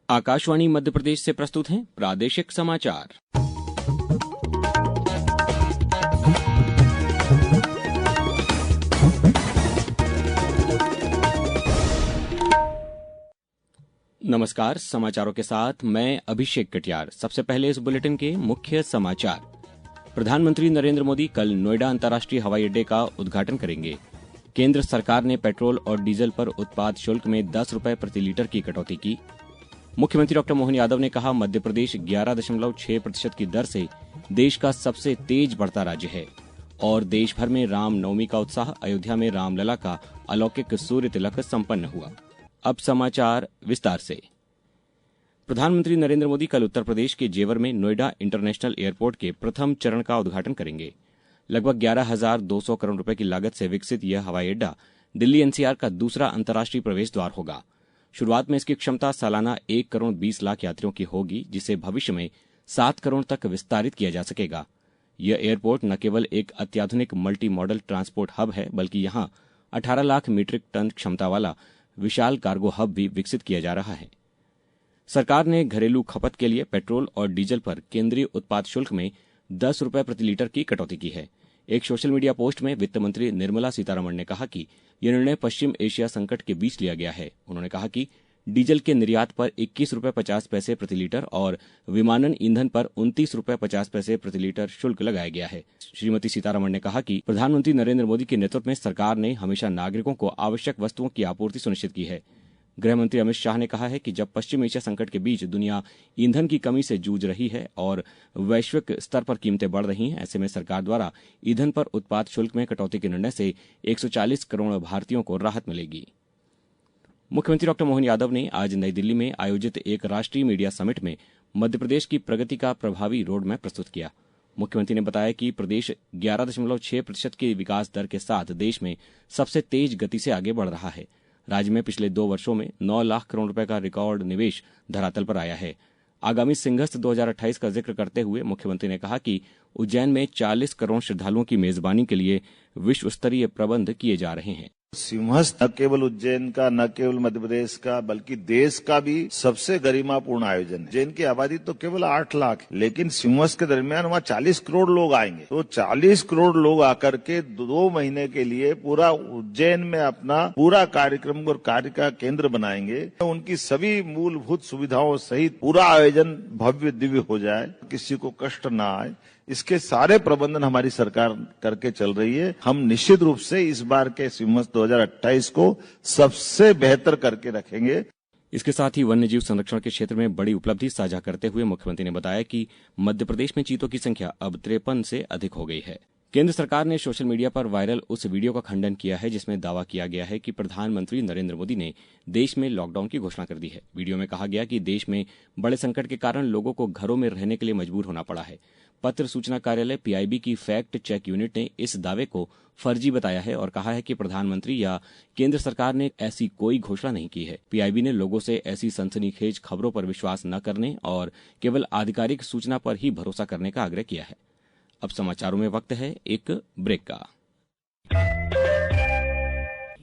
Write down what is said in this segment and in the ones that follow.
आकाशवाणी मध्य प्रदेश से प्रस्तुत हैं प्रादेशिक समाचार। नमस्कार, समाचारों के साथ मैं अभिषेक कटियार। सबसे पहले इस बुलेटिन के मुख्य समाचार। प्रधानमंत्री नरेंद्र मोदी कल नोएडा अंतर्राष्ट्रीय हवाई अड्डे का उद्घाटन करेंगे। केंद्र सरकार ने पेट्रोल और डीजल पर उत्पाद शुल्क में 10 रुपए प्रति लीटर की कटौती की। मुख्यमंत्री डॉ मोहन यादव ने कहा, मध्य प्रदेश 11.6% की दर से देश का सबसे तेज बढ़ता राज्य है। और देश भर में राम नवमी का उत्साह, अयोध्या में रामलला का अलौकिक सूर्य तिलक संपन्न हुआ। अब समाचार विस्तार से। प्रधानमंत्री नरेंद्र मोदी कल उत्तर प्रदेश के जेवर में नोएडा इंटरनेशनल एयरपोर्ट के प्रथम चरण का उद्घाटन करेंगे। लगभग 11,200 करोड़ रुपए की लागत से विकसित यह हवाई अड्डा दिल्ली एनसीआर का दूसरा अंतर्राष्ट्रीय प्रवेश द्वार होगा। शुरुआत में इसकी क्षमता सालाना 1 करोड़ 20 लाख यात्रियों की होगी, जिसे भविष्य में 7 करोड़ तक विस्तारित किया जा सकेगा। यह एयरपोर्ट न केवल एक अत्याधुनिक मल्टी मॉडल ट्रांसपोर्ट हब है, बल्कि यहां 18 लाख मीट्रिक टन क्षमता वाला विशाल कार्गो हब भी विकसित किया जा रहा है। सरकार ने घरेलू खपत के लिए पेट्रोल और डीजल पर केंद्रीय उत्पाद शुल्क में 10 रुपए प्रति लीटर की कटौती की है। एक सोशल मीडिया पोस्ट में वित्त मंत्री निर्मला सीतारमण ने कहा कि यह निर्णय पश्चिम एशिया संकट के बीच लिया गया है। उन्होंने कहा कि डीजल के निर्यात पर 21 रुपए 50 पैसे प्रति लीटर और विमानन ईंधन पर 29 रुपए 50 पैसे प्रति लीटर शुल्क लगाया गया है। श्रीमती सीतारमण ने कहा कि प्रधानमंत्री नरेंद्र मोदी के नेतृत्व में सरकार ने हमेशा नागरिकों को आवश्यक वस्तुओं की आपूर्ति सुनिश्चित की है। गृह मंत्री अमित शाह ने कहा है कि जब पश्चिम एशिया संकट के बीच दुनिया ईंधन की कमी से जूझ रही है और वैश्विक स्तर पर कीमतें बढ़ रही हैं, ऐसे में सरकार द्वारा ईंधन पर उत्पाद शुल्क में कटौती के निर्णय से 140 करोड़ भारतीयों को राहत मिलेगी। मुख्यमंत्री डॉ मोहन यादव ने आज नई दिल्ली में आयोजित एक राष्ट्रीय मीडिया समिट में मध्य प्रदेश की प्रगति का प्रभावी रोड मैप प्रस्तुत किया। मुख्यमंत्री ने बताया कि प्रदेश 11.6% की विकास दर के साथ देश में सबसे तेज गति से आगे बढ़ रहा है। राज्य में पिछले 2 वर्षों में 9 लाख करोड़ रुपए का रिकॉर्ड निवेश धरातल पर आया है। आगामी सिंहस्थ 2028 का जिक्र करते हुए मुख्यमंत्री ने कहा कि उज्जैन में 40 करोड़ श्रद्धालुओं की मेजबानी के लिए विश्व स्तरीय प्रबंध किए जा रहे हैं। सिंहस्थ न केवल उज्जैन का, न केवल मध्य प्रदेश का, बल्कि देश का भी सबसे गरिमापूर्ण आयोजन है। उज्जैन की आबादी तो केवल 8 लाख, लेकिन सिंहस्थ के दरमियान वहाँ 40 करोड़ लोग आएंगे। तो 40 करोड़ लोग आकर के 2 महीने के लिए पूरा उज्जैन में अपना पूरा कार्यक्रम और कार्य का केंद्र बनाएंगे। उनकी सभी मूलभूत सुविधाओं सहित पूरा आयोजन भव्य दिव्य हो जाए, किसी को कष्ट न आए, इसके सारे प्रबंधन हमारी सरकार करके चल रही है। हम निश्चित रूप से इस बार के सिंहस्थ 2028 को सबसे बेहतर करके रखेंगे। इसके साथ ही वन्यजीव संरक्षण के क्षेत्र में बड़ी उपलब्धि साझा करते हुए मुख्यमंत्री ने बताया कि मध्य प्रदेश में चीतों की संख्या अब 53 से अधिक हो गई है। केंद्र सरकार ने सोशल मीडिया पर वायरल उस वीडियो का खंडन किया है जिसमें दावा किया गया है कि प्रधानमंत्री नरेंद्र मोदी ने देश में लॉकडाउन की घोषणा कर दी है। वीडियो में कहा गया कि देश में बड़े संकट के कारण लोगों को घरों में रहने के लिए मजबूर होना पड़ा है। पत्र सूचना कार्यालय पीआईबी की फैक्ट चेक यूनिट ने इस दावे को फर्जी बताया है और कहा है कि प्रधानमंत्री या केंद्र सरकार ने ऐसी कोई घोषणा नहीं की है। पीआईबी ने लोगों से ऐसी सनसनीखेज खबरों पर विश्वास न करने और केवल आधिकारिक सूचना पर ही भरोसा करने का आग्रह किया है। अब समाचारों में वक्त है एक ब्रेक का।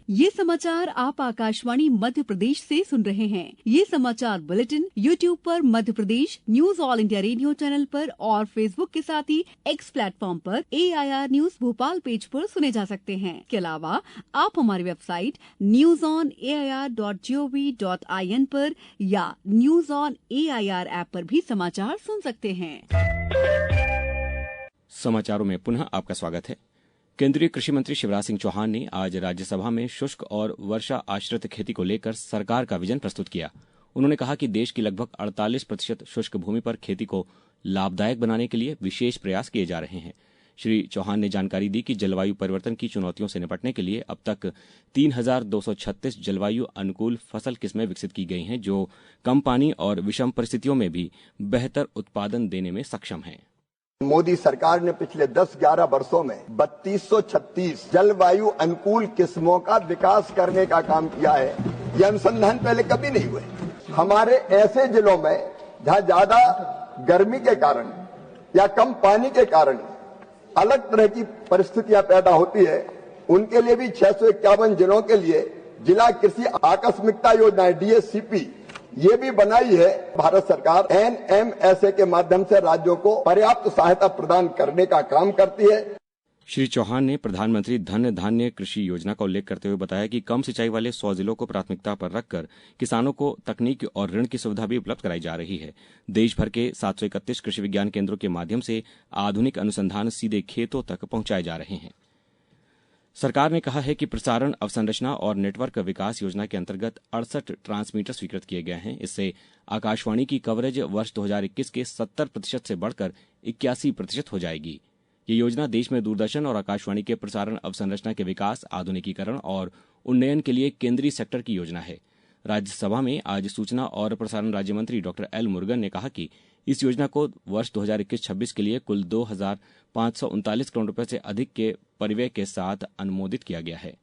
ये समाचार आप आकाशवाणी मध्य प्रदेश से सुन रहे हैं। ये समाचार बुलेटिन YouTube पर Madhya Pradesh news All India Radio channel पर और Facebook के साथ ही X प्लेटफॉर्म पर AIR न्यूज भोपाल पेज पर सुने जा सकते हैं। इसके अलावा आप हमारी वेबसाइट newsonair.gov.in पर या न्यूज ऑन AIR ऐप पर भी समाचार सुन सकते हैं। समाचारों में पुनः आपका स्वागत है। केंद्रीय कृषि मंत्री शिवराज सिंह चौहान ने आज राज्यसभा में शुष्क और वर्षा आश्रित खेती को लेकर सरकार का विजन प्रस्तुत किया। उन्होंने कहा कि देश की लगभग 48% शुष्क भूमि पर खेती को लाभदायक बनाने के लिए विशेष प्रयास किए जा रहे हैं। श्री चौहान ने जानकारी दी कि जलवायु परिवर्तन की चुनौतियों से निपटने के लिए अब तक 3,236 जलवायु अनुकूल फसल किस्में विकसित की गई हैं, जो कम पानी और विषम परिस्थितियों में भी बेहतर उत्पादन देने में सक्षम हैं। मोदी सरकार ने पिछले 10-11 वर्षों में 3236 जलवायु अनुकूल किस्मों का विकास करने का काम किया है। यह अनुसंधान पहले कभी नहीं हुए। हमारे ऐसे जिलों में जहां ज्यादा गर्मी के कारण या कम पानी के कारण अलग तरह की परिस्थितियां पैदा होती है, उनके लिए भी 651 जिलों के लिए जिला कृषि आकस्मिकता योजना DSCP ये भी बनाई है। भारत सरकार NMSA के माध्यम से राज्यों को पर्याप्त सहायता प्रदान करने का काम करती है। श्री चौहान ने प्रधानमंत्री धन धान्य कृषि योजना का उल्लेख करते हुए बताया कि कम सिंचाई वाले 100 जिलों को प्राथमिकता पर रखकर किसानों को तकनीक और ऋण की सुविधा भी उपलब्ध कराई जा रही है। देश भर के 731 कृषि विज्ञान केंद्रों के माध्यम से आधुनिक अनुसंधान सीधे खेतों तक पहुंचाए जा रहे हैं। सरकार ने कहा है कि प्रसारण अवसंरचना और नेटवर्क विकास योजना के अंतर्गत 68 ट्रांसमीटर स्वीकृत किए गए हैं। इससे आकाशवाणी की कवरेज वर्ष 2021 के 70% से बढ़कर 81% हो जाएगी। ये योजना देश में दूरदर्शन और आकाशवाणी के प्रसारण अवसंरचना के विकास, आधुनिकीकरण और उन्नयन के लिए केंद्रीय सेक्टर की योजना है। राज्यसभा में आज सूचना और प्रसारण राज्य मंत्री डॉ एल मुरुगन ने कहा कि इस योजना को वर्ष 2021-26 के लिए कुल 2,539 करोड़ रुपए से अधिक के परिव्यय के साथ अनुमोदित किया गया है।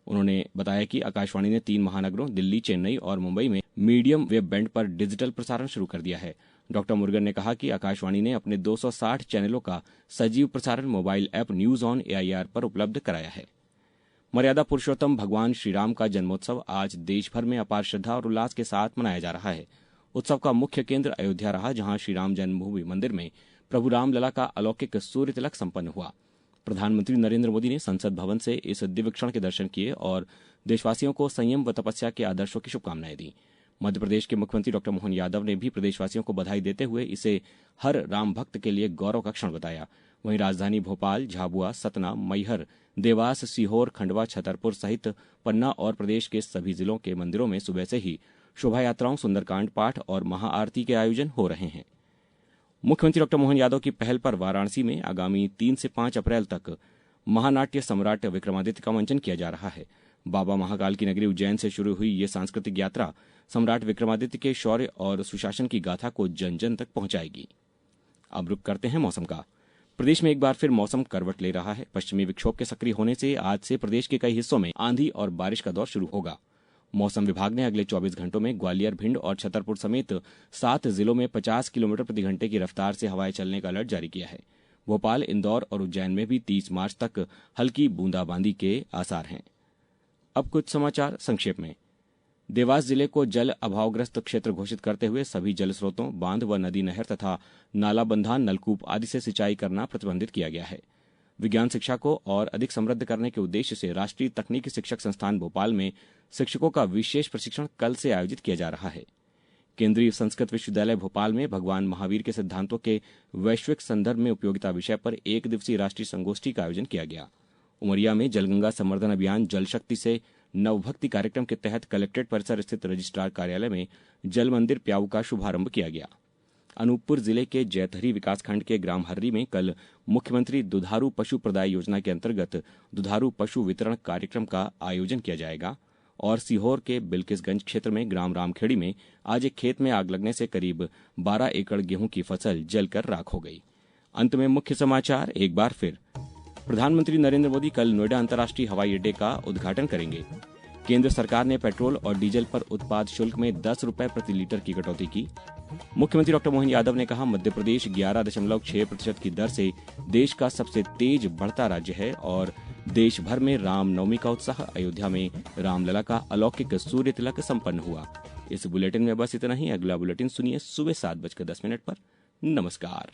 उन्होंने बताया कि आकाशवाणी ने 3 महानगरों दिल्ली, चेन्नई और मुंबई में मीडियम वेब बैंड पर डिजिटल प्रसारण शुरू कर दिया है। डॉ मुरुगन ने कहा कि आकाशवाणी ने अपने 260 चैनलों का सजीव प्रसारण mobile app news on AIR पर उपलब्ध कराया है। मर्यादा पुरुषोत्तम भगवान श्रीराम का जन्मोत्सव आज देश भर में अपार श्रद्धा और उल्लास के साथ मनाया जा रहा है। उत्सव का मुख्य केंद्र अयोध्या रहा, जहां श्रीराम जन्मभूमि मंदिर में प्रभु रामलला का अलौकिक सूर्य तिलक संपन्न हुआ। प्रधानमंत्री नरेंद्र मोदी ने संसद भवन से इस दिव्य क्षण के दर्शन किए और देशवासियों को संयम व तपस्या के आदर्शों की शुभकामनाएं दी। मध्य प्रदेश के मुख्यमंत्री डॉ मोहन यादव ने भी प्रदेशवासियों को बधाई देते हुए इसे हर राम भक्त के लिए गौरव का क्षण बताया। वहीं राजधानी भोपाल, झाबुआ, सतना, मैहर, देवास, सीहोर, खंडवा, छतरपुर सहित पन्ना और प्रदेश के सभी जिलों के मंदिरों में सुबह से ही शोभा यात्राओं, सुंदरकांड पाठ और महाआरती के आयोजन हो रहे हैं। मुख्यमंत्री डॉ मोहन यादव की पहल पर वाराणसी में आगामी 3 से 5 अप्रैल तक महानाट्य सम्राट विक्रमादित्य का मंचन किया जा रहा है। बाबा महाकाल की नगरी उज्जैन से शुरू हुई ये सांस्कृतिक यात्रा सम्राट विक्रमादित्य के शौर्य और सुशासन की गाथा को जन जन तक पहुंचाएगी। अब रुक करते हैं मौसम का। प्रदेश में एक बार फिर मौसम करवट ले रहा है। पश्चिमी विक्षोभ के सक्रिय होने से आज से प्रदेश के कई हिस्सों में आंधी और बारिश का दौर शुरू होगा। मौसम विभाग ने अगले 24 घंटों में ग्वालियर, भिंड और छतरपुर समेत 7 जिलों में 50 किलोमीटर प्रति घंटे की रफ्तार से हवाएं चलने का अलर्ट जारी किया है। भोपाल, इंदौर और उज्जैन में भी 30 मार्च तक हल्की बूंदाबांदी के आसार हैं। अब कुछ समाचार संक्षेप में। देवास जिले को जल अभावग्रस्त क्षेत्र घोषित करते हुए सभी जल स्रोतों, बांध व नदी नहर तथा नाला बंधान, नलकूप आदि से सिंचाई करना प्रतिबंधित किया गया है। विज्ञान शिक्षा को और अधिक समृद्ध करने के उद्देश्य से राष्ट्रीय तकनीकी शिक्षक संस्थान भोपाल में शिक्षकों का विशेष प्रशिक्षण कल से आयोजित किया जा रहा है। केंद्रीय संस्कृत विश्वविद्यालय भोपाल में भगवान महावीर के सिद्धांतों के वैश्विक संदर्भ में उपयोगिता विषय पर 1 दिवसीय राष्ट्रीय संगोष्ठी का आयोजन किया गया। उमरिया में जलगंगा संवर्धन अभियान जल शक्ति से नवभक्ति कार्यक्रम के तहत कलेक्ट्रेट परिसर स्थित रजिस्ट्रार कार्यालय में जल मंदिर प्याऊ का शुभारंभ किया गया। अनूपपुर जिले के जैतहरी विकासखंड के ग्राम हर्री में कल मुख्यमंत्री दुधारू पशु प्रदाय योजना के अंतर्गत दुधारू पशु वितरण कार्यक्रम का आयोजन किया जाएगा। और सीहोर के बिल्किसगंज क्षेत्र में ग्राम रामखेड़ी में आज एक खेत में आग लगने से करीब 12 एकड़ गेहूं की फसल जलकर राख हो गई। अंत में मुख्य समाचार एक बार फिर। प्रधानमंत्री नरेंद्र मोदी कल नोएडा अंतर्राष्ट्रीय हवाई अड्डे का उद्घाटन करेंगे। केंद्र सरकार ने पेट्रोल और डीजल पर उत्पाद शुल्क में 10 रुपए प्रति लीटर की कटौती की। मुख्यमंत्री डॉ मोहन यादव ने कहा, मध्य प्रदेश 11.6% की दर से देश का सबसे तेज बढ़ता राज्य है और देश भर में रामनवमी का उत्साह। अयोध्या में रामलला का अलौकिक सूर्य तिलक संपन्न हुआ। इस बुलेटिन में बस इतना ही। अगला बुलेटिन सुनिए सुबह 7:10 पर। नमस्कार।